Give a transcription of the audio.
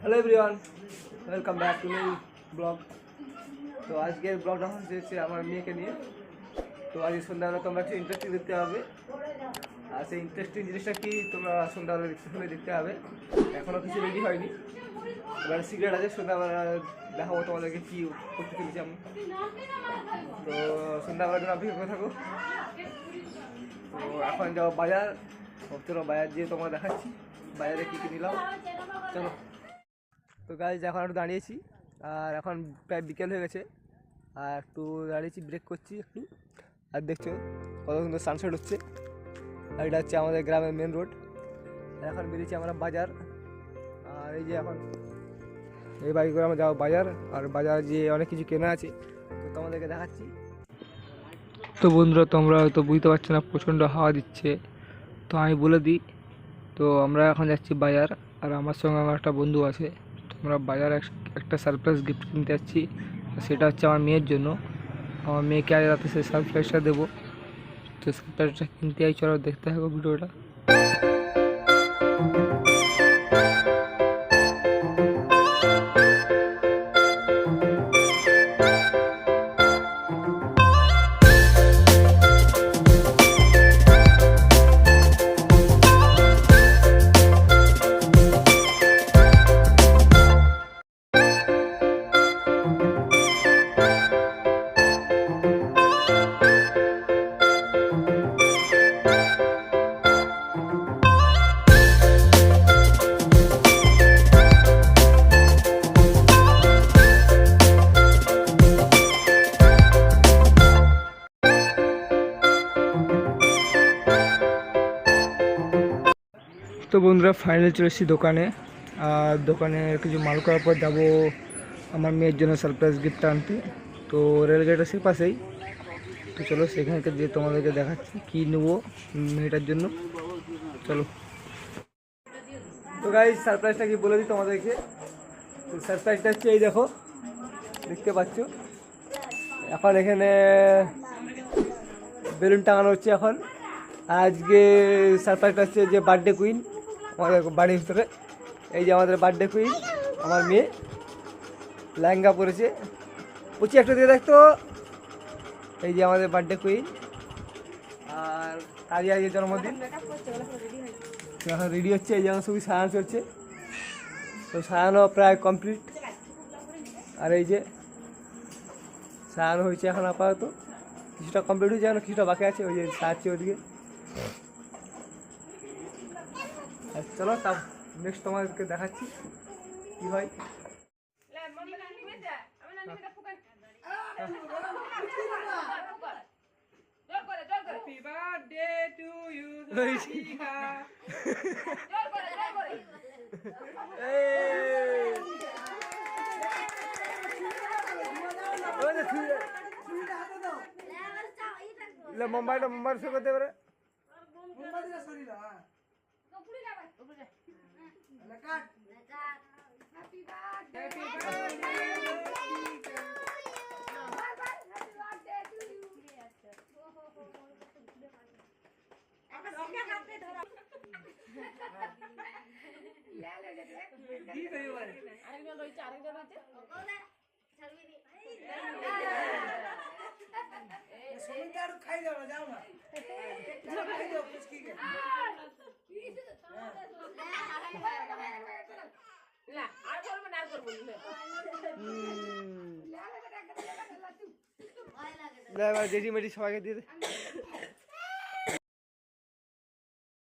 Hello everyone, welcome back to my blog. তো আজকের ব্লগটা হচ্ছে আমার মেয়েকে নিয়ে। তো আজকে সন্ধ্যাবেলা তোমরা একটু ইন্টারেস্টিং দেখতে হবে। আর সেই ইন্টারেস্টিং জিনিসটা কি তোমরা সন্ধ্যাবেলা দেখতে হবে। এখনও কিছু রেডি হয়নি, এবার সিগারেট আছে। সন্ধ্যাবেলা দেখাবো তোমাদেরকে কী করতে চলেছি আমি। তো সন্ধ্যাবেলার জন্য অপেক্ষা করে থাকো। তো এখন যাও বাজার, চলো বাজার যেয়ে তোমরা দেখাচ্ছি বাজারে কী কী নিলাম। চলো। তো গাইজ এখন একটু দাঁড়িয়েছি, আর এখন প্রায় বিকেল হয়ে গেছে, আর একটু দাঁড়িয়েছি, ব্রেক করছি একটু। আর দেখছো কত সুন্দর সানসেট হচ্ছে। আর এটা হচ্ছে আমাদের গ্রামের মেন রোড। এখন বেরিয়েছি আমরা বাজার। আর এই যে এখন এই বাইক করে আমরা যাবো বাজার, আর বাজার যে অনেক কিছু কেনা আছে তো তোমাদেরকে দেখাচ্ছি। তো বন্ধুরা, তোমরা হয়তো বুঝতে পারছো না, প্রচণ্ড হাওয়া দিচ্ছে। তো আমি বলে দিই, তো আমরা এখন যাচ্ছি বাজার, আর আমার সঙ্গে আমার একটা বন্ধু আছে। তো আমরা বাজারে একটা সারপ্রাইজ গিফট কিনতে যাচ্ছি, সেটা হচ্ছে আমার মেয়ের জন্য। আমার মেয়েকে আজ রাতে সেই সারপ্রাইজটা দেবো। তো সারপ্রাইজটা কিনতে যাই, চলো দেখতে থাকো ভিডিওটা। তো বন্ধুরা, ফাইনাল চলে এসেছি দোকানে। আর দোকানে কিছু মাল করার পর যাবো আমার মেয়ের জন্য সারপ্রাইজ গিফট আনতে। তো রেলগেট আছে পাশেই, তো চলো সেখানকে দিয়ে তোমাদেরকে দেখাচ্ছি কী নেবো মেয়েটার জন্য। চলো। তো গাইস, সারপ্রাইজটা কি বলে দিই তোমাদেরকে। তো সারপ্রাইজটা হচ্ছে এই দেখো, দেখতে পাচ্ছ। এখন এখানে বেলুন টাঙানো হচ্ছে এখন। আজকে সারপ্রাইজটা হচ্ছে যে বার্থডে কুইন আমাদের বাড়ির ভিতরে। এই যে আমাদের বার্থডে কুইন, আমার মেয়ে লেহেঙ্গা পরেছে। পুচি একটু দিয়ে দেখতো। এই যে আমাদের বার্থডে কুইন, আর আজকে আজকে জন্মদিন। এখন রেডি হচ্ছে, এই যেমন সবই সাজানো চলছে। তো সাজানো প্রায় কমপ্লিট। আর এই যে সাজানো হয়েছে এখন আপাতত, কিছুটা কমপ্লিট হয়েছে, এখন কিছুটা বাকি আছে, ওই যে সাজাচ্ছে ওদিকে। চলো তা নেক্সট তোমাদেরকে দেখাচ্ছি কি হয়। মুম্বাইটা শুরু করতে পারে। জেঠি মেটি সবাইকে দিয়ে দে।